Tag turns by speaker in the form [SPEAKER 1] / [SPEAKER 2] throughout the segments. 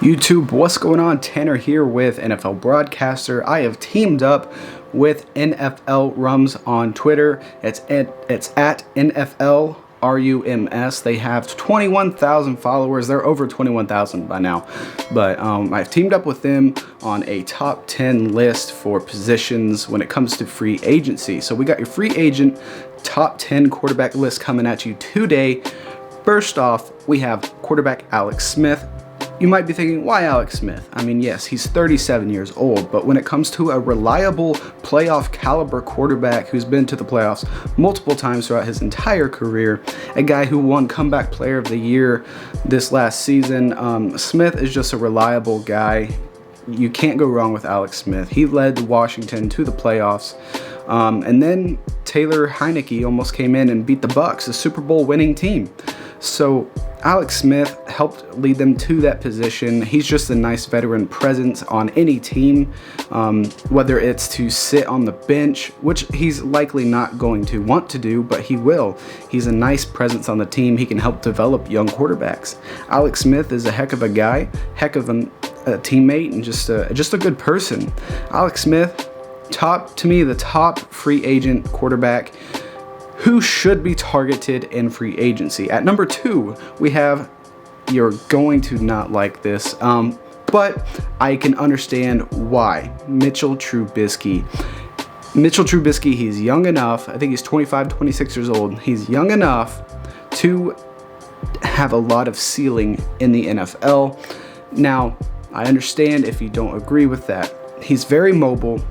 [SPEAKER 1] YouTube, what's going on? Tanner here with NFL Broadcaster. I have teamed up with NFL Rums on Twitter. It's at NFL RUMS. They have 21,000 followers. They're over 21,000 by now. But I've teamed up with them on a top 10 list for positions when it comes to free agency. So we got your free agent top 10 quarterback list coming at you today. First off, we have quarterback Alex Smith. You might be thinking, why Alex Smith? I mean, yes, he's 37 years old, but when it comes to a reliable playoff caliber quarterback who's been to the playoffs multiple times throughout his entire career, a guy who won Comeback Player of the Year this last season, Smith is just a reliable guy. You can't go wrong with Alex Smith. He led Washington to the playoffs. And then Taylor Heineke almost came in and beat the Bucs, a Super Bowl winning team. So Alex Smith helped lead them to that position. He's just a nice veteran presence on any team, whether it's to sit on the bench, which he's likely not going to want to do, but he will. He's a nice presence on the team. He can help develop young quarterbacks. Alex Smith is a heck of a guy, heck of a teammate, and just a good person. Alex Smith, the top free agent quarterback who should be targeted in free agency. At number 2, we have, you're going to not like this, but I can understand why, Mitchell Trubisky. Mitchell Trubisky, he's young enough, I think he's 25, 26 years old, he's young enough to have a lot of ceiling in the NFL. Now, I understand if you don't agree with that. He's very mobile,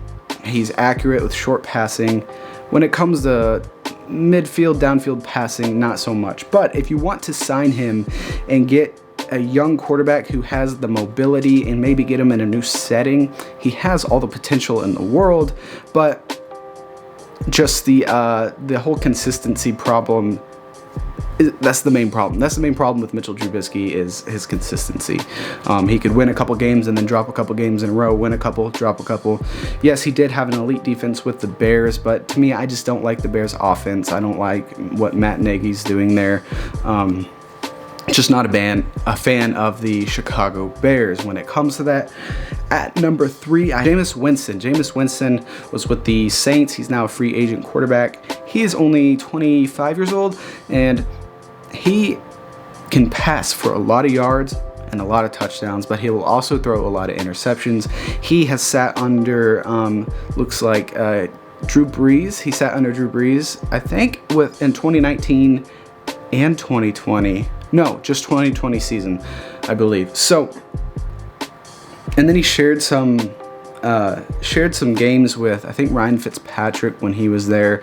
[SPEAKER 1] he's accurate with short passing. When it comes to midfield, downfield passing, not so much. But if you want to sign him and get a young quarterback who has the mobility and maybe get him in a new setting, he has all the potential in the world, but just the whole consistency problem, that's the main problem. That's the main problem with Mitchell Trubisky, is his consistency. He could win a couple games and then drop a couple games in a row, win a couple, drop a couple. Yes, he did have an elite defense with the Bears, but to me, I just don't like the Bears offense. I don't like what Matt Nagy's doing there. Just not a fan of the Chicago Bears when it comes to that. At number 3, Jameis Winston. Jameis Winston was with the Saints. He's now a free agent quarterback. He is only 25 years old, and he can pass for a lot of yards and a lot of touchdowns, but he will also throw a lot of interceptions. He has sat under, looks like Drew Brees. He sat under Drew Brees, I think, in 2019 and 2020. No, just 2020 season, I believe. So, and then he shared some games with, I think, Ryan Fitzpatrick when he was there.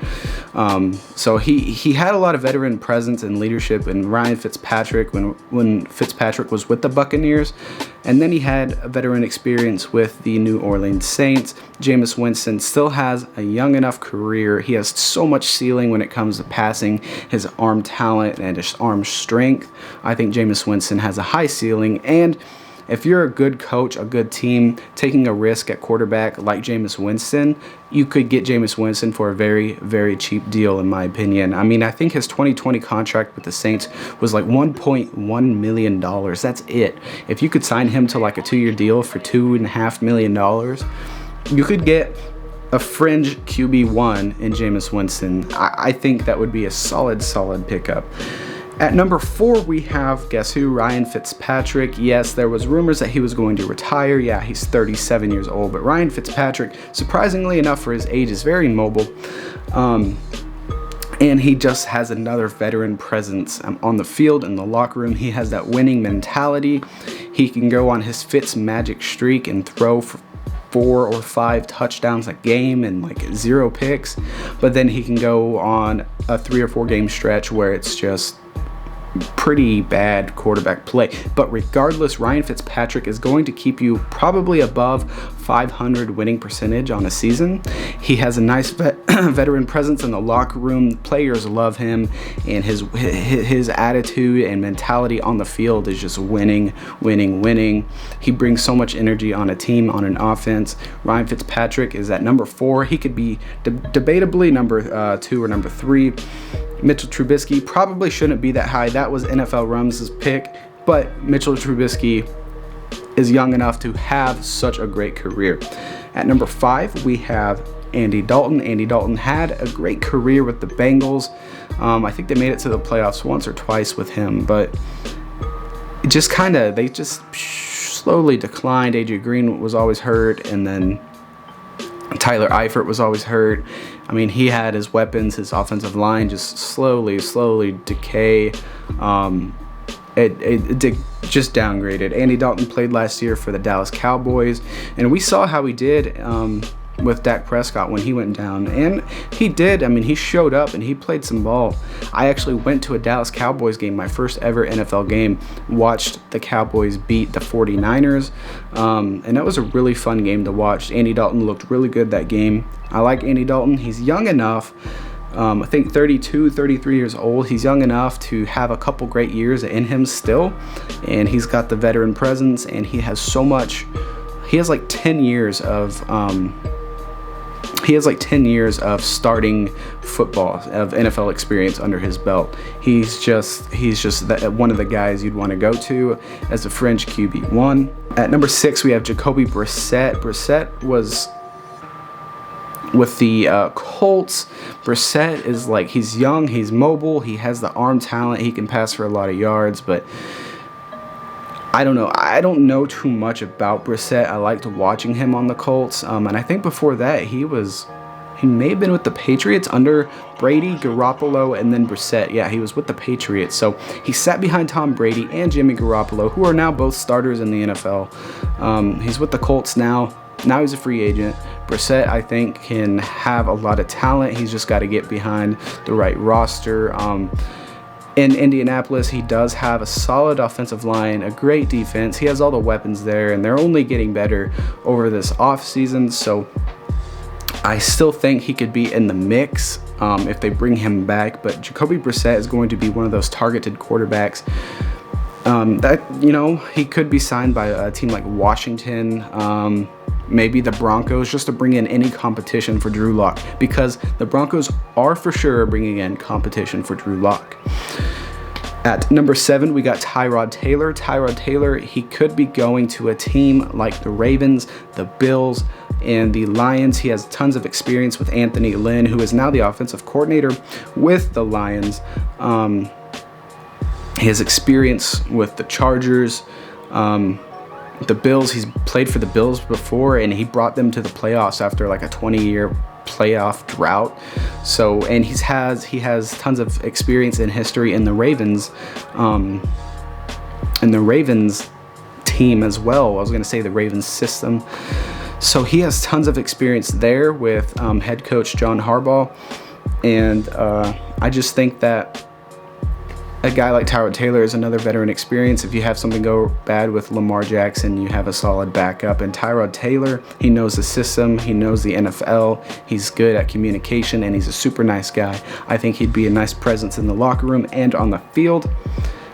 [SPEAKER 1] So he had a lot of veteran presence and leadership in Ryan Fitzpatrick when Fitzpatrick was with the Buccaneers. And then he had a veteran experience with the New Orleans Saints. Jameis Winston still has a young enough career. He has so much ceiling when it comes to passing, his arm talent and his arm strength. I think Jameis Winston has a high ceiling, and if you're a good coach, a good team, taking a risk at quarterback like Jameis Winston, you could get Jameis Winston for a very, very cheap deal, in my opinion. I mean, I think his 2020 contract with the Saints was like $1.1 million. That's it. If you could sign him to like a 2-year deal for $2.5 million, you could get a fringe QB1 in Jameis Winston. I think that would be a solid pickup. At number 4, we have, guess who? Ryan Fitzpatrick. Yes, there was rumors that he was going to retire. Yeah, he's 37 years old, but Ryan Fitzpatrick, surprisingly enough for his age, is very mobile. And he just has another veteran presence on the field, in the locker room. He has that winning mentality. He can go on his Fitz magic streak and throw for 4 or 5 touchdowns a game and like 0 picks. But then he can go on a 3 or 4 game stretch where it's just pretty bad quarterback play. But regardless, Ryan Fitzpatrick is going to keep you probably above 500 winning percentage on a season. He has a nice veteran presence in the locker room. Players love him, and his attitude and mentality on the field is just winning. He brings so much energy on a team, on an offense. Ryan Fitzpatrick is at number 4. He could be debatably number 2 or number 3. Mitchell Trubisky probably shouldn't be that high. That was NFL Rums' pick, but Mitchell Trubisky is young enough to have such a great career. At number 5, we have Andy Dalton. Andy Dalton had a great career with the Bengals. I think they made it to the playoffs once or twice with him, but it just they just slowly declined. A.J. Green was always hurt, and then Tyler Eifert was always hurt. I mean, he had his weapons, his offensive line just slowly decay. It just downgraded. Andy Dalton played last year for the Dallas Cowboys, and we saw how he did with Dak Prescott when he went down. And he did. I mean, he showed up and he played some ball. I actually went to a Dallas Cowboys game, my first ever NFL game, watched the Cowboys beat the 49ers, and that was a really fun game to watch. Andy Dalton looked really good that game. I like Andy Dalton. He's young enough. I think 32, 33 years old. He's young enough to have a couple great years in him still, and he's got the veteran presence, and he has so much. He has like 10 years of starting football, of NFL experience under his belt. He's just one of the guys you'd want to go to as a French QB1. At number 6, we have Jacoby Brissett. Brissett was with the Colts. Brissett is like, he's young, he's mobile, he has the arm talent, he can pass for a lot of yards, but I don't know. I don't know too much about Brissett. I liked watching him on the Colts, and I think before that he may have been with the Patriots under Brady, Garoppolo, and then Brissett. Yeah, he was with the Patriots. So he sat behind Tom Brady and Jimmy Garoppolo, who are now both starters in the NFL. He's with the Colts now. Now he's a free agent. Brissett, I think, can have a lot of talent. He's just got to get behind the right roster. In Indianapolis, he does have a solid offensive line, a great defense. He has all the weapons there, and they're only getting better over this offseason. So I still think he could be in the mix if they bring him back. But Jacoby Brissett is going to be one of those targeted quarterbacks that, you know, he could be signed by a team like Washington, maybe the Broncos, just to bring in any competition for Drew Lock, because the Broncos are for sure bringing in competition for Drew Lock. At number 7, we got Tyrod Taylor. Tyrod Taylor, he could be going to a team like the Ravens, the Bills, and the Lions. He has tons of experience with Anthony Lynn, who is now the offensive coordinator with the Lions. He has experience with the Chargers, the Bills. He's played for the Bills before, and he brought them to the playoffs after like a 20-year playoff drought. So, and he has tons of experience and history in the Ravens, team as well. I was going to say the Ravens system. So he has tons of experience there with head coach John Harbaugh, and I just think that a guy like Tyrod Taylor is another veteran experience. If you have something go bad with Lamar Jackson, you have a solid backup. And Tyrod Taylor, he knows the system, he knows the NFL, he's good at communication, and he's a super nice guy. I think he'd be a nice presence in the locker room and on the field.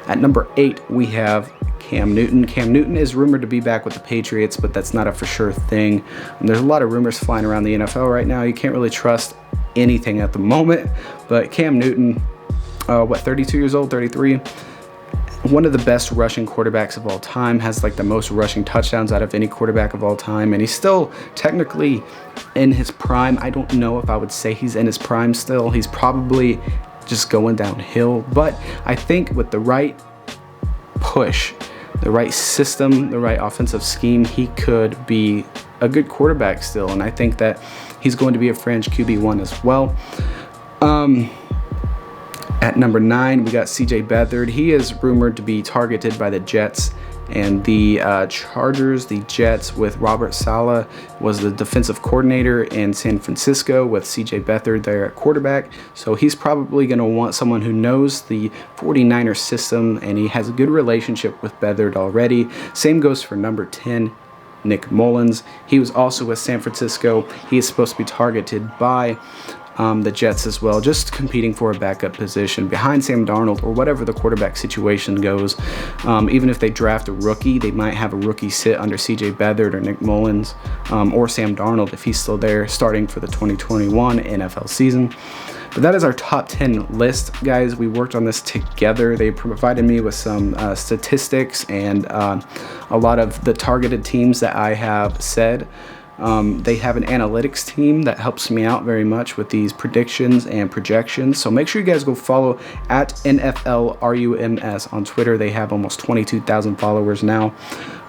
[SPEAKER 1] At number 8, we have Cam Newton. Cam Newton is rumored to be back with the Patriots, but that's not a for sure thing. And there's a lot of rumors flying around the NFL right now. You can't really trust anything at the moment, but Cam Newton, 32 years old, 33, one of the best rushing quarterbacks of all time, has like the most rushing touchdowns out of any quarterback of all time, and he's still technically in his prime. I don't know if I would say he's in his prime still. He's probably just going downhill, but I think with the right push, the right system, the right offensive scheme, he could be a good quarterback still, and I think that he's going to be a French QB1 as well. At number 9, we got CJ Beathard. He is rumored to be targeted by the Jets and the Chargers. The Jets, with Robert Saleh, was the defensive coordinator in San Francisco with CJ Beathard there at quarterback. So he's probably going to want someone who knows the 49ers system, and he has a good relationship with Beathard already. Same goes for number 10, Nick Mullins. He was also with San Francisco. He is supposed to be targeted by the Jets as well, just competing for a backup position behind Sam Darnold or whatever the quarterback situation goes. Even if they draft a rookie, they might have a rookie sit under CJ Beathard or Nick Mullins, or Sam Darnold if he's still there starting for the 2021 NFL season. But that is our top 10 list, guys. We worked on this together. They provided me with some statistics and a lot of the targeted teams that I have said. They have an analytics team that helps me out very much with these predictions and projections. So make sure you guys go follow at NFLRUMS on Twitter. They have almost 22,000 followers now.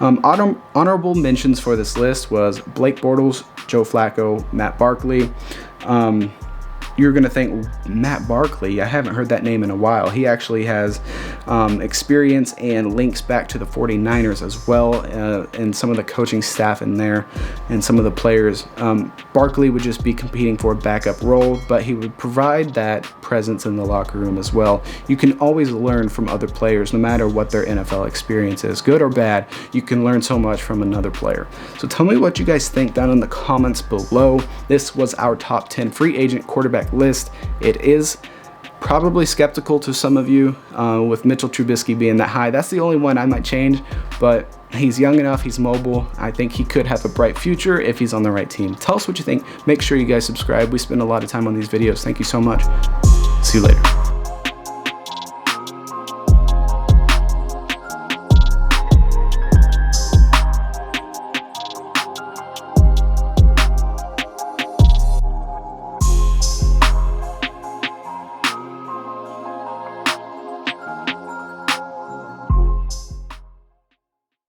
[SPEAKER 1] Honorable mentions for this list was Blake Bortles, Joe Flacco, Matt Barkley. You're going to think, Matt Barkley, I haven't heard that name in a while. He actually has experience and links back to the 49ers as well, and some of the coaching staff in there and some of the players. Barkley would just be competing for a backup role, but he would provide that presence in the locker room as well. You can always learn from other players, no matter what their NFL experience is, good or bad. You can learn so much from another player. So tell me what you guys think down in the comments below. This was our top 10 free agent quarterback list. It is probably skeptical to some of you with Mitchell Trubisky being that high. That's the only one I might change, but he's young enough, he's mobile. I think he could have a bright future if he's on the right team. Tell us what you think. Make sure you guys subscribe. We spend a lot of time on these videos. Thank you so much. See you later.